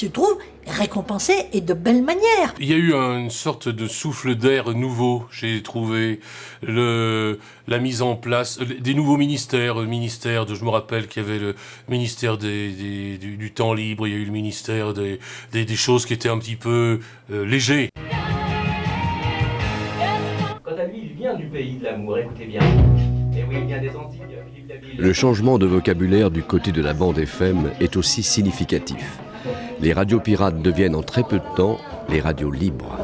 Speaker 22: trouvent récompensés et de belle manière.
Speaker 17: Il y a eu une sorte de souffle d'air nouveau, j'ai trouvé, la mise en place des nouveaux ministères, je me rappelle qu'il y avait le ministère du temps libre, il y a eu le ministère des choses qui étaient un petit peu légers.
Speaker 18: Quant à lui, il vient du pays de l'amour, écoutez bien. Et oui, il vient des Antilles.
Speaker 12: Le changement de vocabulaire du côté de la bande FM est aussi significatif. Les radios pirates deviennent en très peu de temps les radios libres.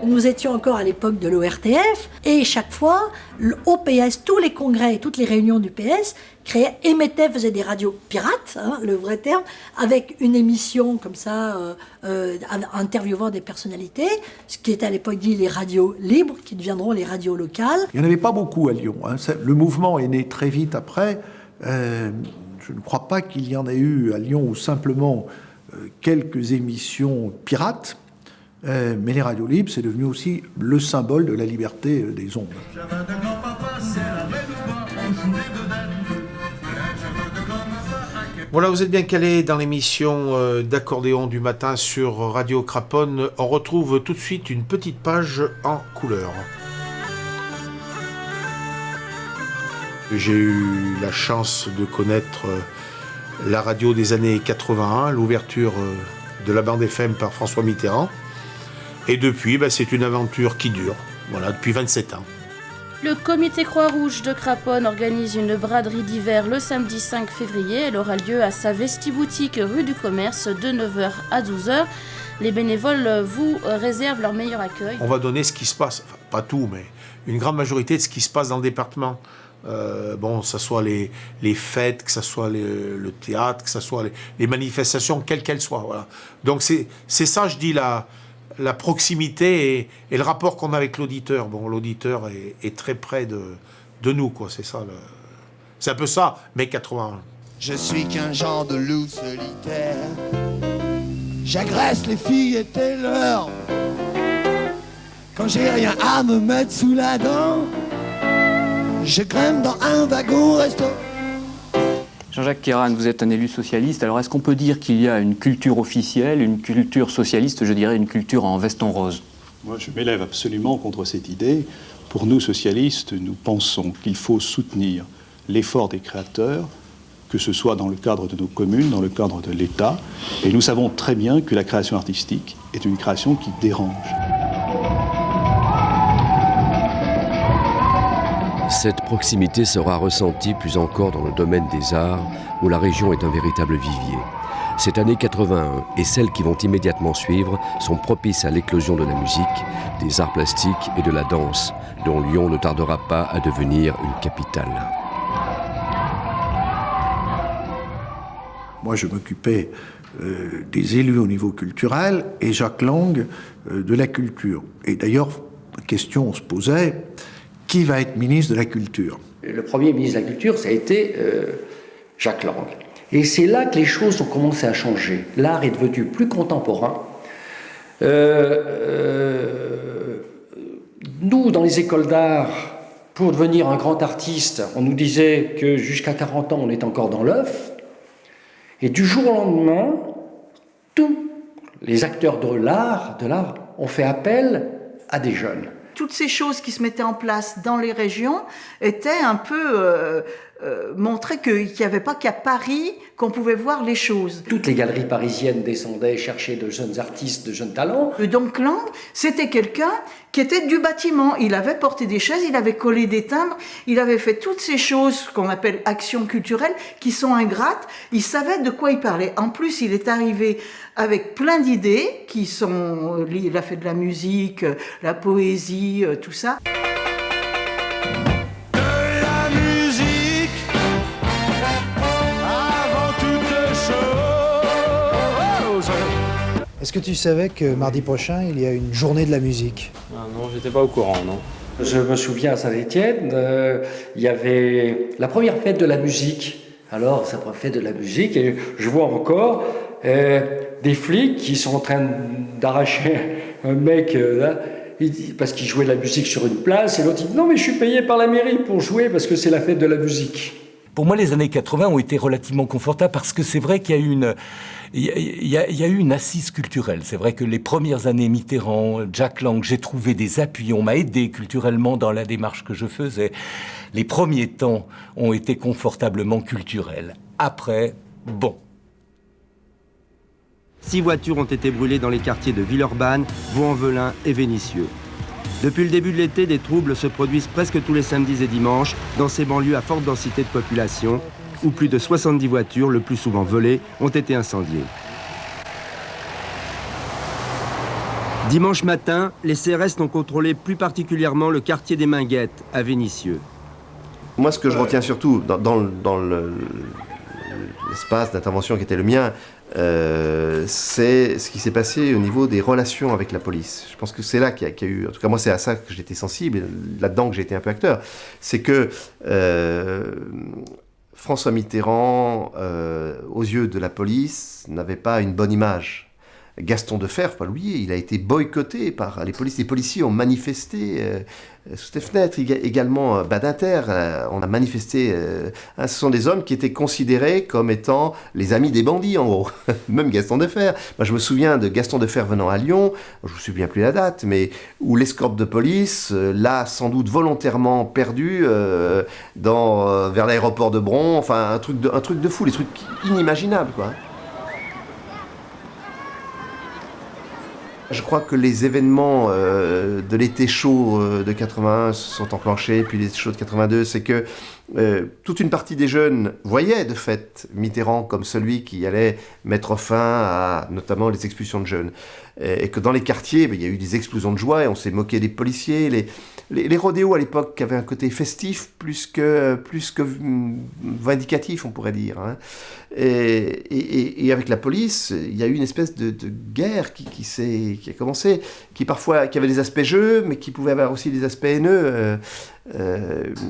Speaker 22: Nous étions encore à l'époque de l'ORTF et chaque fois, l'OPS, tous les congrès et toutes les réunions du PS faisaient des radios pirates, le vrai terme, avec une émission comme ça, interviewant des personnalités, ce qui était à l'époque dit les radios libres, qui deviendront les radios locales.
Speaker 2: Il n'y en avait pas beaucoup à Lyon. Le mouvement est né très vite après. Je ne crois pas qu'il y en ait eu à Lyon ou simplement quelques émissions pirates. Mais les radios libres, c'est devenu aussi le symbole de la liberté des ondes.
Speaker 20: Voilà, vous êtes bien calés dans l'émission d'accordéon du matin sur Radio Craponne. On retrouve tout de suite une petite page en couleur. J'ai eu la chance de connaître la radio des années 81, l'ouverture de la bande FM par François Mitterrand. Et depuis, c'est une aventure qui dure, voilà, depuis 27 ans.
Speaker 26: Le comité Croix-Rouge de Craponne organise une braderie d'hiver le samedi 5 février. Elle aura lieu à sa vestiboutique rue du Commerce de 9h à 12h. Les bénévoles vous réservent leur meilleur accueil.
Speaker 20: On va donner ce qui se passe, enfin, pas tout, mais une grande majorité de ce qui se passe dans le département. Que ce soit les fêtes, que ce soit le théâtre, que ce soit les manifestations, quelles qu'elles soient. Voilà. Donc c'est ça, je dis, la proximité et le rapport qu'on a avec l'auditeur. Bon, l'auditeur est très près de nous, quoi. C'est ça. C'est un peu ça, mai 81.
Speaker 27: Je suis qu'un genre de loup solitaire. J'agresse les filles et tes leurs. Quand j'ai rien à me mettre sous la dent, je grimpe dans un wagon resto.
Speaker 28: Jean-Jacques Kéran, vous êtes un élu socialiste. Alors, est-ce qu'on peut dire qu'il y a une culture officielle, une culture socialiste, je dirais une culture en veston rose?
Speaker 29: Moi, je m'élève absolument contre cette idée. Pour nous, socialistes, nous pensons qu'il faut soutenir l'effort des créateurs, que ce soit dans le cadre de nos communes, dans le cadre de l'État. Et nous savons très bien que la création artistique est une création qui dérange.
Speaker 12: Cette proximité sera ressentie plus encore dans le domaine des arts, où la région est un véritable vivier. Cette année 81 et celles qui vont immédiatement suivre sont propices à l'éclosion de la musique, des arts plastiques et de la danse, dont Lyon ne tardera pas à devenir une capitale.
Speaker 2: Moi, je m'occupais des élus au niveau culturel et Jacques Lang de la culture. Et d'ailleurs, la question se posait, qui va être ministre de la Culture?
Speaker 30: Le premier ministre de la Culture, ça a été Jacques Lang. Et c'est là que les choses ont commencé à changer. L'art est devenu plus contemporain. Nous, dans les écoles d'art, pour devenir un grand artiste, on nous disait que jusqu'à 40 ans, on est encore dans l'œuf. Et du jour au lendemain, tous les acteurs de l'art ont fait appel à des jeunes.
Speaker 1: Toutes ces choses qui se mettaient en place dans les régions étaient un peu montrait qu'il n'y avait pas qu'à Paris qu'on pouvait voir les choses.
Speaker 30: Toutes les galeries parisiennes descendaient chercher de jeunes artistes, de jeunes talents.
Speaker 1: Donc Lang, c'était quelqu'un qui était du bâtiment. Il avait porté des chaises, il avait collé des timbres, il avait fait toutes ces choses qu'on appelle actions culturelles qui sont ingrates. Il savait de quoi il parlait. En plus, il est arrivé avec plein d'idées qui sont... Il a fait de la musique, la poésie, tout ça.
Speaker 3: Est-ce que tu savais que mardi prochain, il y a une journée de la musique?
Speaker 28: Non, j'étais pas au courant, non.
Speaker 30: Je me souviens à Saint-Étienne, il y avait la première fête de la musique. Alors, ça première fête de la musique, et je vois encore des flics qui sont en train d'arracher un mec là, parce qu'il jouait de la musique sur une place, et l'autre dit « Non, mais je suis payé par la mairie pour jouer parce que c'est la fête de la musique ».
Speaker 16: Pour moi, les années 80 ont été relativement confortables parce que c'est vrai qu'il y a eu il y a eu une assise culturelle. C'est vrai que les premières années Mitterrand, Jack Lang, j'ai trouvé des appuis. On m'a aidé culturellement dans la démarche que je faisais. Les premiers temps ont été confortablement culturels. Après, bon.
Speaker 4: 6 voitures ont été brûlées dans les quartiers de Villeurbanne, Vaux-en-Velin et Vénissieux. Depuis le début de l'été, des troubles se produisent presque tous les samedis et dimanches dans ces banlieues à forte densité de population, où plus de 70 voitures, le plus souvent volées, ont été incendiées. Dimanche matin, les CRS ont contrôlé plus particulièrement le quartier des Minguettes, à Vénissieux.
Speaker 10: Moi, ce que je retiens surtout dans l'espace d'intervention qui était le mien, c'est ce qui s'est passé au niveau des relations avec la police. Je pense que c'est là qu'il y a eu, en tout cas moi c'est à ça que j'étais sensible, là-dedans que j'ai été un peu acteur, c'est que François Mitterrand, aux yeux de la police, n'avait pas une bonne image. Gaston Defferre, faut pas l'oublier, il a été boycotté par les policiers. Les policiers ont manifesté sous les fenêtres, également Badinter, on a manifesté. Ce sont des hommes qui étaient considérés comme étant les amis des bandits, en gros. Même Gaston Defferre. Moi, je me souviens de Gaston Defferre venant à Lyon, je me souviens plus la date, mais où l'escorte de police l'a sans doute volontairement perdu vers l'aéroport de Bron, enfin un truc de fou, des trucs inimaginables, quoi. Je crois que les événements de l'été chaud de 81 se sont enclenchés, puis l'été chaud de 82, c'est que toute une partie des jeunes voyaient de fait Mitterrand comme celui qui allait mettre fin à notamment les expulsions de jeunes. Et que dans les quartiers, il y a eu des explosions de joie et on s'est moqué des policiers. Les rodéos à l'époque avaient un côté festif plus que vindicatif, on pourrait dire. Hein. Et avec la police, il y a eu une espèce de guerre qui a commencé, qui avait des aspects jeux, mais qui pouvait avoir aussi des aspects haineux.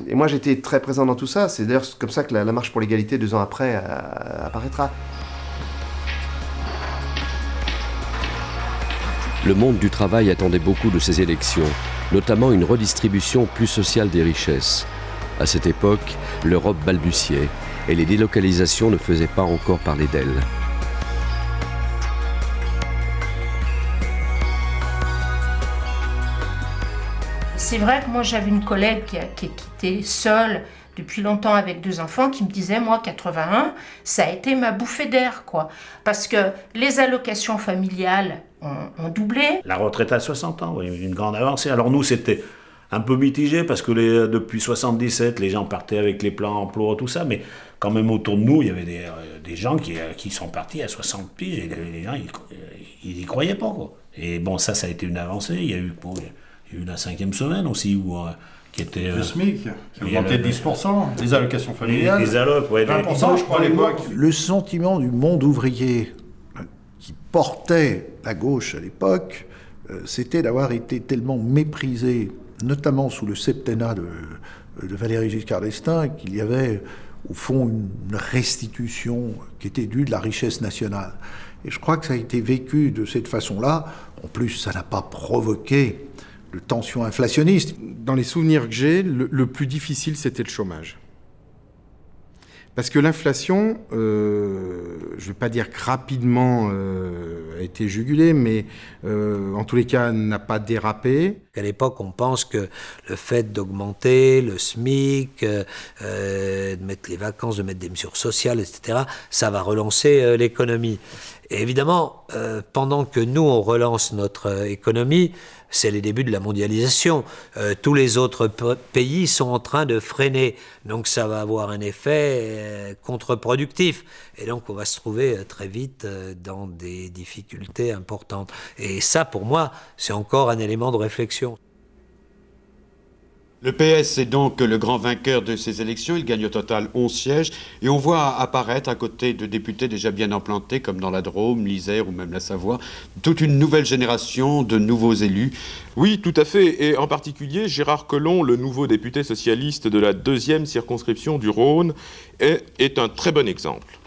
Speaker 10: Et moi, j'étais très présent dans tout ça. C'est d'ailleurs comme ça que la marche pour l'égalité, 2 ans après, apparaîtra.
Speaker 12: Le monde du travail attendait beaucoup de ces élections, notamment une redistribution plus sociale des richesses. À cette époque, l'Europe balbutiait et les délocalisations ne faisaient pas encore parler d'elles.
Speaker 6: C'est vrai que moi j'avais une collègue qui est quittée seule depuis longtemps avec 2 enfants qui me disait, moi 81, ça a été ma bouffée d'air, quoi. Parce que les allocations familiales ont doublé.
Speaker 7: La retraite à 60 ans, oui, une grande avancée. Alors nous c'était un peu mitigé parce que depuis 77, les gens partaient avec les plans emploi, tout ça, mais quand même autour de nous, il y avait des gens qui sont partis à 60 piges et les gens, ils y croyaient pas, quoi. Et bon, ça a été une avancée. Il y a eu la 5e semaine aussi, qui était...
Speaker 8: Le SMIC, qui a augmenté de 10%, les allocations familiales,
Speaker 7: les allocs, ouais,
Speaker 8: 20%, je crois, à l'époque.
Speaker 2: Le sentiment du monde ouvrier qui portait la gauche à l'époque, c'était d'avoir été tellement méprisé, notamment sous le septennat de Valéry Giscard d'Estaing, qu'il y avait au fond une restitution qui était due de la richesse nationale. Et je crois que ça a été vécu de cette façon-là. En plus, ça n'a pas provoqué de tensions inflationnistes.
Speaker 13: Dans les souvenirs que j'ai, le plus difficile, c'était le chômage. Parce que l'inflation, je ne vais pas dire que rapidement a été jugulée, mais en tous les cas n'a pas dérapé.
Speaker 3: À l'époque, on pense que le fait d'augmenter le SMIC, de mettre les vacances, de mettre des mesures sociales, etc., ça va relancer l'économie. Et évidemment, pendant que nous, on relance notre économie, c'est les débuts de la mondialisation. Tous les autres pays sont en train de freiner. Donc ça va avoir un effet contre-productif. Et donc on va se trouver très vite dans des difficultés importantes. Et ça, pour moi, c'est encore un élément de réflexion.
Speaker 5: Le PS est donc le grand vainqueur de ces élections. Il gagne au total 11 sièges. Et on voit apparaître, à côté de députés déjà bien implantés, comme dans la Drôme, l'Isère ou même la Savoie, toute une nouvelle génération de nouveaux élus.
Speaker 9: Oui, tout à fait. Et en particulier, Gérard Collomb, le nouveau député socialiste de la 2e circonscription du Rhône, est un très bon exemple.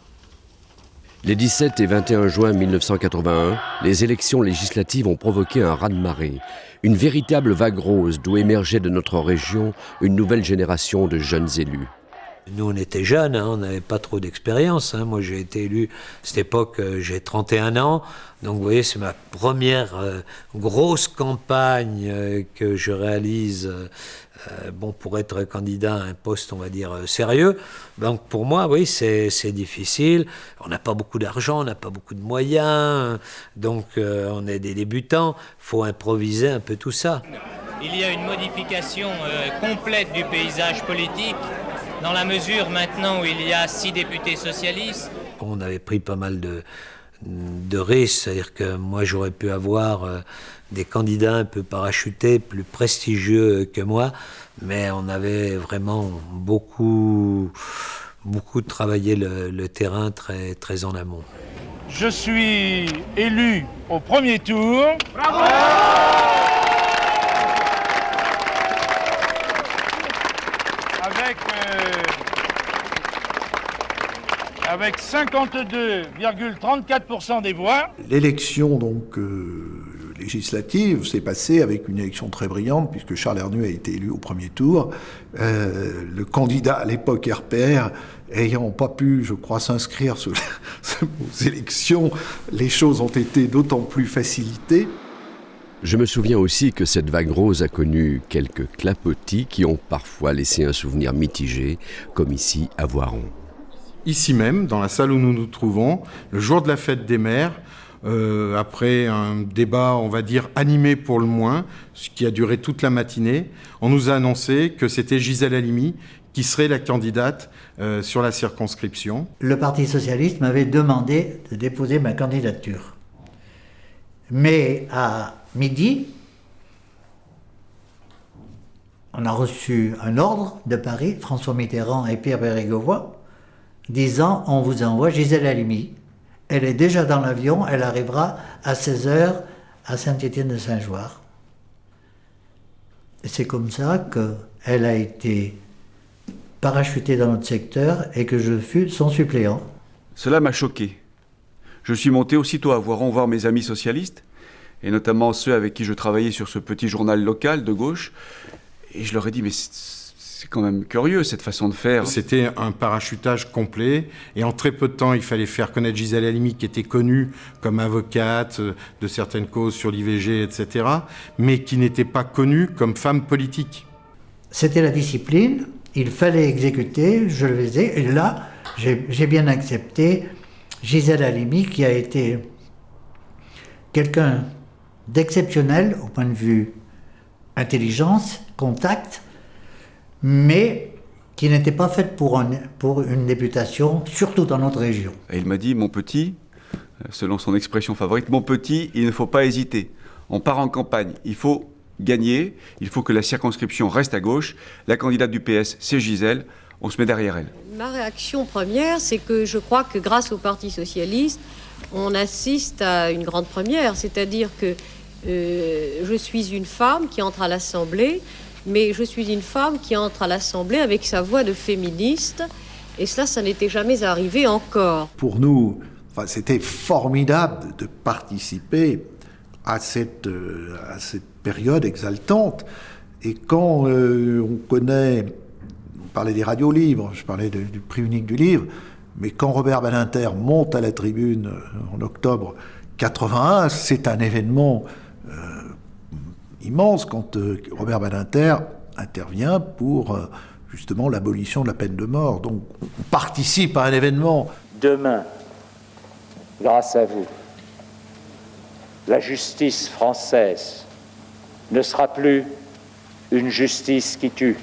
Speaker 12: Les 17 et 21 juin 1981, les élections législatives ont provoqué un raz-de-marée, une véritable vague rose d'où émergeait de notre région une nouvelle génération de jeunes élus.
Speaker 3: Nous, on était jeunes, on n'avait pas trop d'expérience. Moi, j'ai été élu à cette époque, j'ai 31 ans. Donc, vous voyez, c'est ma première grosse campagne que je réalise pour être candidat à un poste, on va dire, sérieux. Donc, pour moi, oui, c'est difficile. On n'a pas beaucoup d'argent, on n'a pas beaucoup de moyens. Donc, on est des débutants. Il faut improviser un peu tout ça.
Speaker 11: Il y a une modification complète du paysage politique, dans la mesure maintenant où il y a 6 députés socialistes.
Speaker 3: On avait pris pas mal de risques, c'est-à-dire que moi j'aurais pu avoir des candidats un peu parachutés, plus prestigieux que moi, mais on avait vraiment beaucoup travaillé le terrain très, très en amont.
Speaker 14: Je suis élu au premier tour. Bravo! Avec 52,34% des voix.
Speaker 2: L'élection donc législative s'est passée avec une élection très brillante puisque Charles Hernu a été élu au premier tour. Le candidat à l'époque RPR ayant pas pu, je crois, s'inscrire aux élections, les choses ont été d'autant plus facilitées.
Speaker 12: Je me souviens aussi que cette vague rose a connu quelques clapotis qui ont parfois laissé un souvenir mitigé, comme ici à Voiron.
Speaker 13: Ici même, dans la salle où nous nous trouvons, le jour de la fête des mères, après un débat, on va dire, animé pour le moins, ce qui a duré toute la matinée, on nous a annoncé que c'était Gisèle Halimi qui serait la candidate sur la circonscription.
Speaker 15: Le Parti socialiste m'avait demandé de déposer ma candidature. Mais à midi, on a reçu un ordre de Paris, François Mitterrand et Pierre Bérégovoy, disant « On vous envoie Gisèle Halimi. Elle est déjà dans l'avion, elle arrivera à 16h à Saint-Étienne-de-Saint-Joire. » Et c'est comme ça qu'elle a été parachutée dans notre secteur et que je fus son suppléant.
Speaker 19: Cela m'a choqué. Je suis monté aussitôt à Voiron voir mes amis socialistes, et notamment ceux avec qui je travaillais sur ce petit journal local de gauche, et je leur ai dit « Mais c'est quand même curieux, cette façon de faire. »
Speaker 13: C'était un parachutage complet. Et en très peu de temps, il fallait faire connaître Gisèle Halimi, qui était connue comme avocate de certaines causes sur l'IVG, etc., mais qui n'était pas connue comme femme politique.
Speaker 15: C'était la discipline, il fallait exécuter, je le faisais. Et là, j'ai bien accepté Gisèle Halimi, qui a été quelqu'un d'exceptionnel au point de vue intelligence, contact, mais qui n'était pas faite pour une députation, surtout dans notre région.
Speaker 19: Et il m'a dit, mon petit, selon son expression favorite, mon petit, il ne faut pas hésiter. On part en campagne, il faut gagner, il faut que la circonscription reste à gauche. La candidate du PS, c'est Gisèle, on se met derrière elle.
Speaker 21: Ma réaction première, c'est que je crois que grâce au Parti socialiste, on assiste à une grande première, c'est-à-dire que je suis une femme qui entre à l'Assemblée, mais je suis une femme qui entre à l'Assemblée avec sa voix de féministe, et cela, ça n'était jamais arrivé encore.
Speaker 2: Pour nous, c'était formidable de participer à cette période exaltante. Et quand on parlait des radios libres, je parlais du prix unique du livre, mais quand Robert Badinter monte à la tribune en octobre 81, c'est un événement immense quand Robert Badinter intervient pour justement l'abolition de la peine de mort. Donc on participe à un événement.
Speaker 17: Demain, grâce à vous, la justice française ne sera plus une justice qui tue.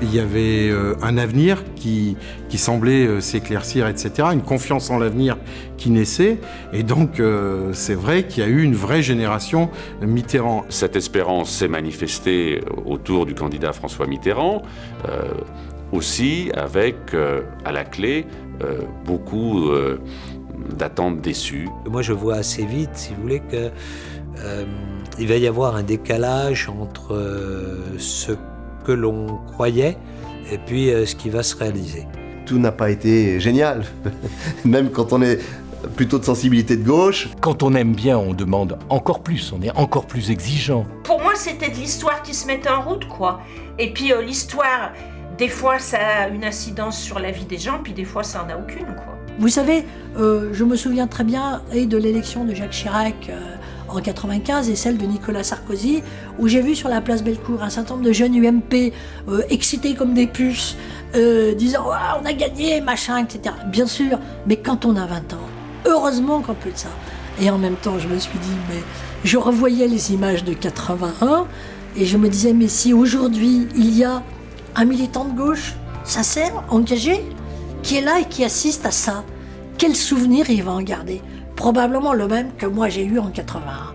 Speaker 13: Il y avait un avenir qui semblait s'éclaircir, etc., une confiance en l'avenir qui naissait, et donc c'est vrai qu'il y a eu une vraie génération Mitterrand.
Speaker 18: Cette espérance s'est manifestée autour du candidat François Mitterrand, aussi avec, à la clé, beaucoup d'attentes déçues.
Speaker 3: Moi je vois assez vite, si vous voulez, que il va y avoir un décalage entre ce que l'on croyait et puis ce qui va se réaliser.
Speaker 10: Tout n'a pas été génial, même quand on est plutôt de sensibilité de gauche.
Speaker 16: Quand on aime bien, on demande encore plus, on est encore plus exigeant.
Speaker 6: Pour moi, c'était de l'histoire qui se mettait en route, quoi. Et puis l'histoire, des fois, ça a une incidence sur la vie des gens, puis des fois, ça en a aucune, quoi.
Speaker 20: Vous savez, je me souviens très bien de l'élection de Jacques Chirac en 95 et celle de Nicolas Sarkozy, où j'ai vu sur la place Bellecour un certain nombre de jeunes UMP excités comme des puces, disant oh, on a gagné, machin, etc. Bien sûr, mais quand on a 20 ans, heureusement qu'on peut de ça. Et en même temps, je me suis dit, mais je revoyais les images de 81 et je me disais, mais si aujourd'hui il y a un militant de gauche, sincère, engagé, qui est là et qui assiste à ça, quel souvenir il va en garder ? Probablement le même que moi j'ai eu en 81.